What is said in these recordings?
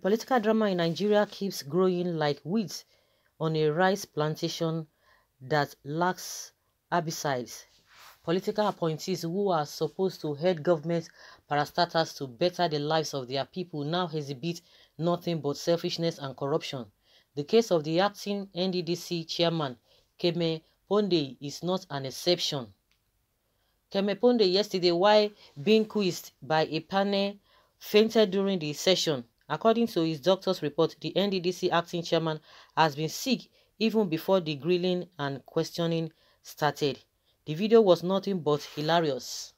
political drama in Nigeria keeps growing like weeds on a rice plantation that lacks herbicides. Political appointees who are supposed to head government parastatals to better the lives of their people now exhibit nothing but selfishness and corruption. The case of the acting Nddc chairman, Keme Ponde, is not an exception. Keme Ponde yesterday, while being quizzed by a panel, fainted during the session. According to his doctor's report, the Nddc acting chairman has been sick even before the grilling and questioning started. The video was nothing but hilarious.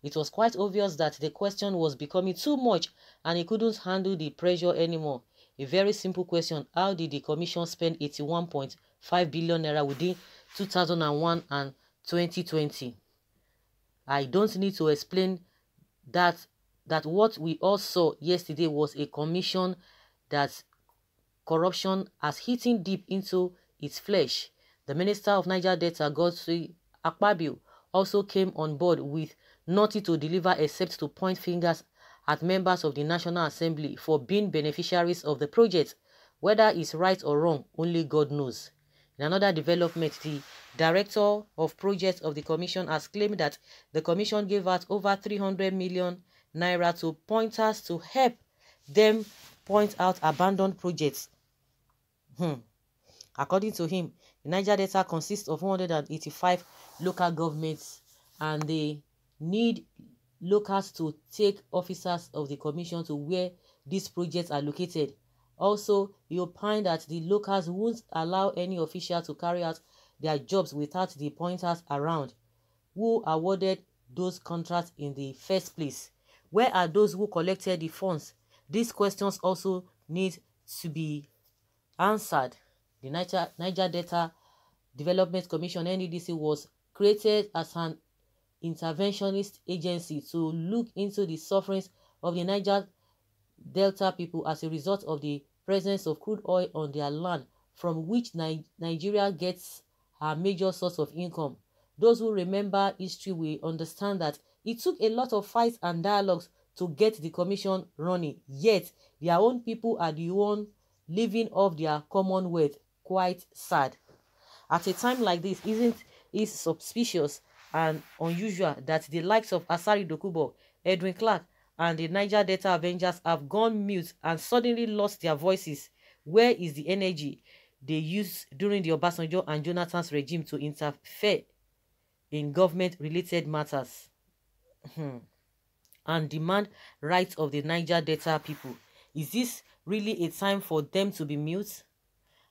It was quite obvious that the question was becoming too much and he couldn't handle the pressure anymore. A very simple question: how did the commission spend 81.5 billion naira within 2001 and 2020? I don't need to explain that what we all saw yesterday was a commission that corruption has eaten deep into its flesh. The Minister of Niger Delta, Godfrey Akpabio, also came on board with nothing to deliver except to point fingers at members of the National Assembly for being beneficiaries of the project. Whether it's right or wrong, only God knows. In another development, the director of projects of the commission has claimed that the commission gave out over 300 million naira to pointers to help them point out abandoned projects. According to him, the Niger Delta consists of 185 local governments and they need locals to take officers of the commission to where these projects are located. Also, he opined that the locals won't allow any official to carry out their jobs without the pointers around. Who awarded those contracts in the first place? Where are those who collected the funds? These questions also need to be answered. The Niger Delta Development Commission, Nddc, was created as an interventionist agency to look into the sufferings of the Niger Delta people as a result of the presence of crude oil on their land, from which Nigeria gets a major source of income. Those who remember history will understand that it took a lot of fights and dialogues to get the commission running, yet their own people are the one living off their commonwealth. Quite sad. At a time like this, isn't it suspicious and unusual that the likes of Asari, Dokubo, Edwin and the Niger Delta Avengers have gone mute and suddenly lost their voices? Where is the energy they used during the Obasanjo and Jonathan's regime to interfere in government-related matters and demand rights of the Niger Delta people? Is this really a time for them to be mute?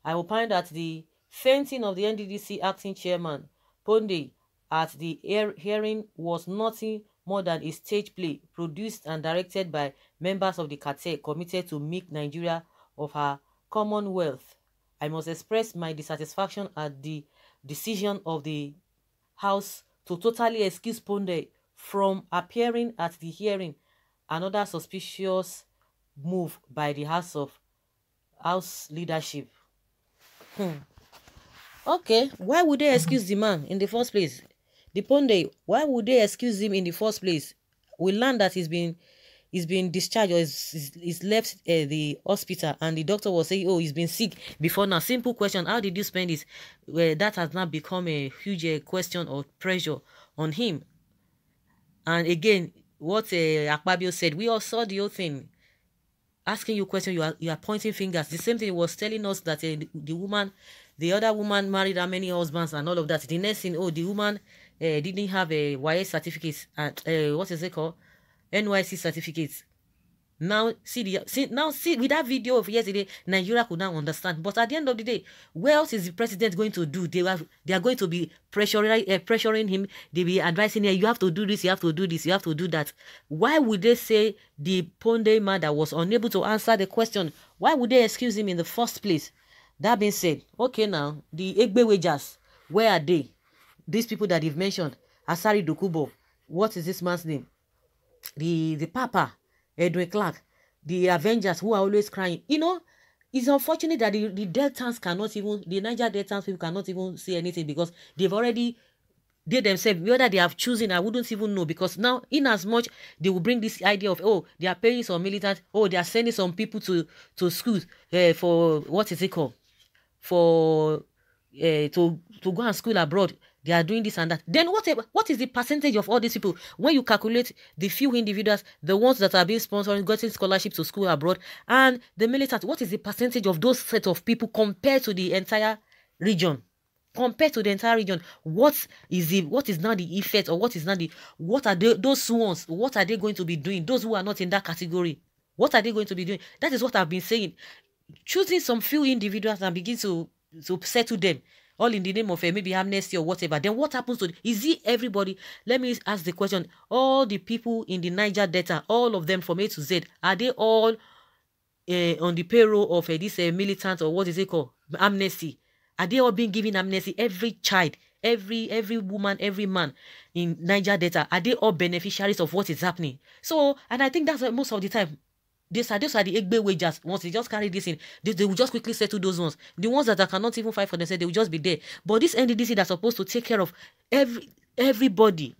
I opine that the fainting of the Nddc acting chairman, Ponde, at the hearing was nothing more than a stage play produced and directed by members of the cartel committed to make Nigeria of her commonwealth. I must express my dissatisfaction at the decision of the House to totally excuse Ponde from appearing at the hearing, another suspicious move by the House leadership. Okay, why would they excuse the man in the first place? The Ponde, why would they excuse him in the first place? We learned that he's been discharged or he's left the hospital, and the doctor was saying, oh, he's been sick before now. Simple question: how did you spend it? That has now become a huge question or pressure on him. And again, what Akpabio said, we all saw the whole thing. Asking you question, you are pointing fingers. The same thing he was telling us that the other woman married how many husbands and all of that. The next thing, oh, the woman didn't have a YS certificate and what is it called, NYC certificates. Now see with that video of yesterday, Nigeria could now understand. But at the end of the day, where else is the president going to do? They are going to be pressuring him. They be advising him, you have to do this, you have to do this, you have to do that. Why would they say the Ponde mother was unable to answer the question? Why would they excuse him in the first place? That being said, okay, now the Egbe wagers, where are they? These people that you've mentioned, Asari, Dokubo, what is this man's name? The Papa, Edwin, the Avengers who are always crying. You know, it's unfortunate that the Deltans cannot even, the Niger Deltans people cannot even say anything because they've already they themselves, whether they have chosen, I wouldn't even know, because now, in as much they will bring this idea of, oh, they are paying some militants, oh, they are sending some people to schools for, what is it called, for to go and school abroad. They are doing this and that. Then what is the percentage of all these people when you calculate the few individuals, the ones that are being sponsored, getting scholarships to school abroad, and the militants? What is the percentage of those set of people compared to the entire region? Compared to the entire region, what is now the effect, or what are those ones? What are they going to be doing? Those who are not in that category, what are they going to be doing? That is what I've been saying. Choosing some few individuals and begin to settle them, all in the name of maybe amnesty or whatever. Then what happens to is it everybody? Let me ask the question: all the people in the Niger Delta, all of them from A to Z, are they all on the payroll of this militant, or what is it called, amnesty? Are they all being given amnesty? Every child, every woman, every man in Niger Delta, are they all beneficiaries of what is happening? So, and I think that's what most of the time, those are the Egbe wagers. Once they just carry this in, they will just quickly settle those ones. The ones that cannot even fight for themselves, they will just be there. But this NDDC that's supposed to take care of everybody,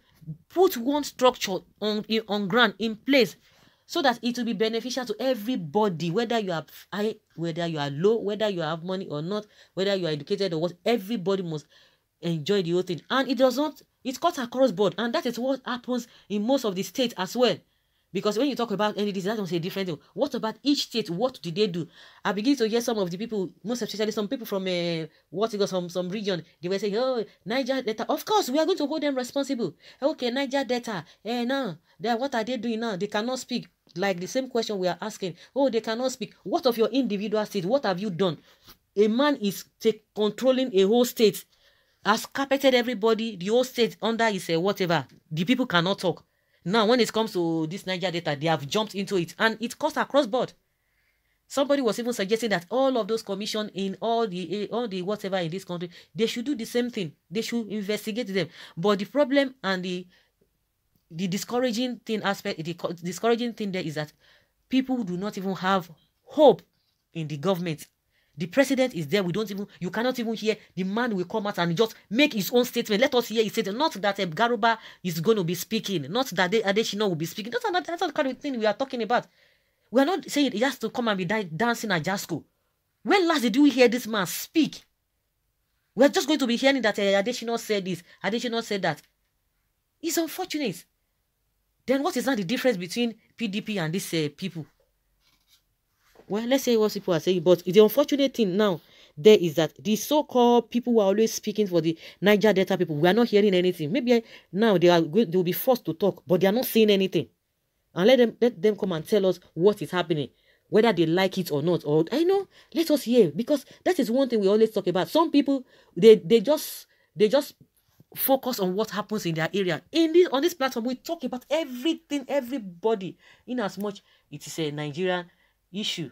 put one structure on ground in place, so that it will be beneficial to everybody, whether you are high, whether you are low, whether you have money or not, whether you are educated or what. Everybody must enjoy the whole thing. And it does not, it's cut across board. And that is what happens in most of the states as well. Because when you talk about NDDC, that was a different thing. What about each state? What did they do? I begin to hear some of the people, most especially some people from some region, they were saying, oh, Niger Delta. Of course, we are going to hold them responsible. Okay, Niger Delta. Now, what are they doing now? They cannot speak. Like the same question we are asking. Oh, they cannot speak. What of your individual state? What have you done? A man is controlling a whole state, has carpeted everybody, the whole state under his whatever. The people cannot talk. Now, when it comes to this Niger Delta, they have jumped into it, and it cuts across board. Somebody was even suggesting that all of those commissions in all the whatever in this country, they should do the same thing. They should investigate them. But the problem and the discouraging thing discouraging thing there is that people do not even have hope in the government. The president is there. You cannot even hear the man will come out and just make his own statement. Let us hear his statement. Not that Garuba is going to be speaking. Not that Adeshina will be speaking. That's not the kind of thing we are talking about. We are not saying he has to come and be dancing at Jasco. When last did we hear this man speak? We are just going to be hearing that Adeshina said this, Adeshina said that. It's unfortunate. Then what is now the difference between PDP and these people? Well, let's say what people are saying, but the unfortunate thing now there is that the so-called people who are always speaking for the Niger Delta people, we are not hearing anything. Maybe now they will be forced to talk, but they are not saying anything. And let them come and tell us what is happening, whether they like it or not. Or I know, let us hear, because that is one thing we always talk about. Some people they just focus on what happens in their area. On this platform, we talk about everything, everybody, in as much it is a Nigerian issue.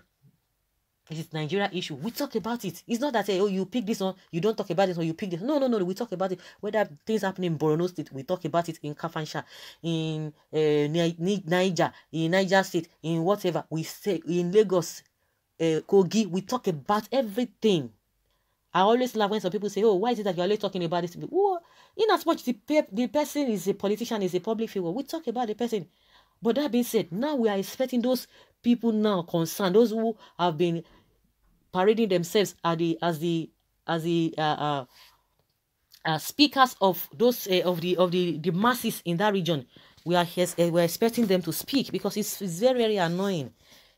It is Nigeria issue. We talk about it. It's not that, oh, you pick this one, you don't talk about this one, you pick this. No. We talk about it. Whether things happen in Borno State, we talk about it in Kafansha, in Niger, in Niger State, in whatever. We say in Lagos, Kogi, we talk about everything. I always laugh when some people say, oh, why is it that you're always talking about this? Oh, in as much the person is a politician, is a public figure, we talk about the person. But that being said, now we are expecting those people now concerned, those who have been parading themselves as the speakers of those of the masses in that region. We're expecting them to speak, because it's very, very annoying.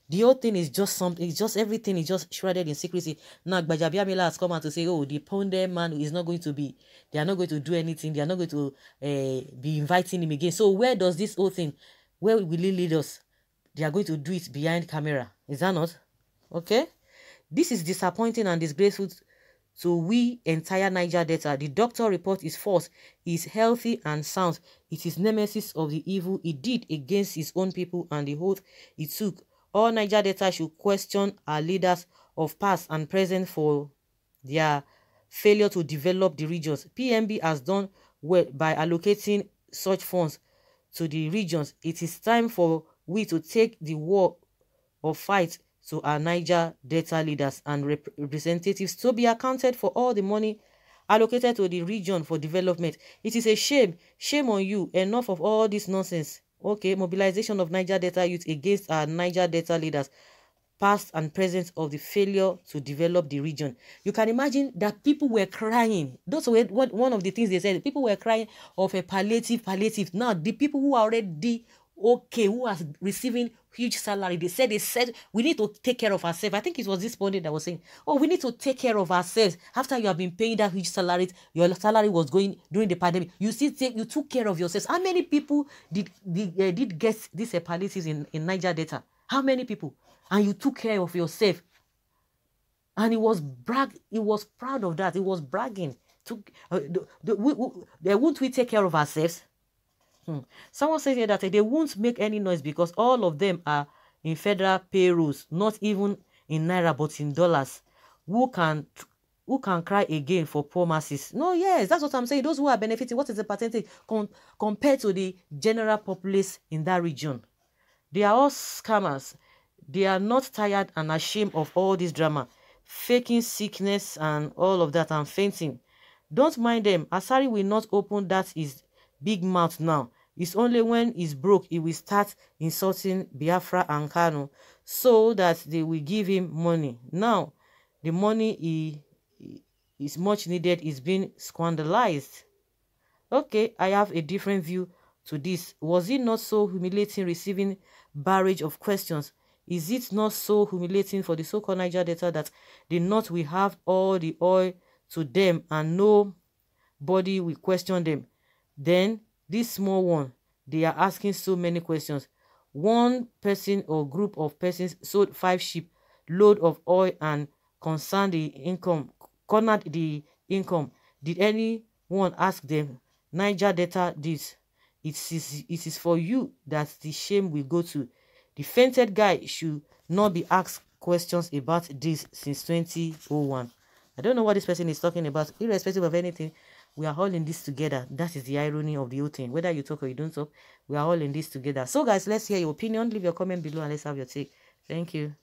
The whole thing is just something. It's just everything is just shrouded in secrecy. Now, Gbajabiamila has come out to say, "Oh, the Ponde man is not going to be. They are not going to do anything. They are not going to be inviting him again." So, where does this whole thing? Where will it lead us? They are going to do it behind camera. Is that not? Okay. This is disappointing and disgraceful to we entire Niger Delta. The doctor report is false. He is healthy and sound. It is nemesis of the evil he did against his own people and the oath he took. All Niger Delta should question our leaders of past and present for their failure to develop the regions. PMB has done well by allocating such funds to the regions. It is time for we to take the war or fight to our Niger Delta leaders and representatives to be accounted for all the money allocated to the region for development. It is a shame. Shame on you. Enough of all this nonsense. Okay, mobilization of Niger Delta youth against our Niger Delta leaders, past and present, of the failure to develop the region. You can imagine that people were crying. Those were one of the things they said. People were crying of a palliative. Now, the people who are already okay, who are receiving huge salary, they said we need to take care of ourselves. I think it was this morning that was saying, oh, we need to take care of ourselves. After you have been paying that huge salary, your salary was going during the pandemic, you took care of yourselves. How many people did get this palliatives in Niger Delta? How many people? And you took care of yourself. And he was proud of that. He was bragging. Won't we take care of ourselves? Someone says here that they won't make any noise because all of them are in federal payrolls, not even in naira but in dollars. Who can cry again for poor masses? No, yes, that's what I'm saying. Those who are benefiting, what is the percentage compared to the general populace in that region? They are all scammers. They are not tired and ashamed of all this drama, faking sickness and all of that and fainting. Don't mind them. Asari will not open that his big mouth now. It's only when he's broke he will start insulting Biafra and Kano so that they will give him money. Now, the money he is much needed is being scandalized. Okay, I have a different view to this. Was it not so humiliating receiving barrage of questions? Is it not so humiliating for the so-called Niger Delta that the North will have all the oil to them and nobody will question them? Then, this small one, they are asking so many questions. One person or group of persons sold 5 sheep load of oil and cornered the income. Did anyone ask them? Niger Delta this. It is for you that the shame will go to. The fainted guy should not be asked questions about this since 2001. I don't know what this person is talking about. Irrespective of anything, we are all in this together. That is the irony of the whole thing. Whether you talk or you don't talk, we are all in this together. So guys, let's hear your opinion. Leave your comment below and let's have your take. Thank you.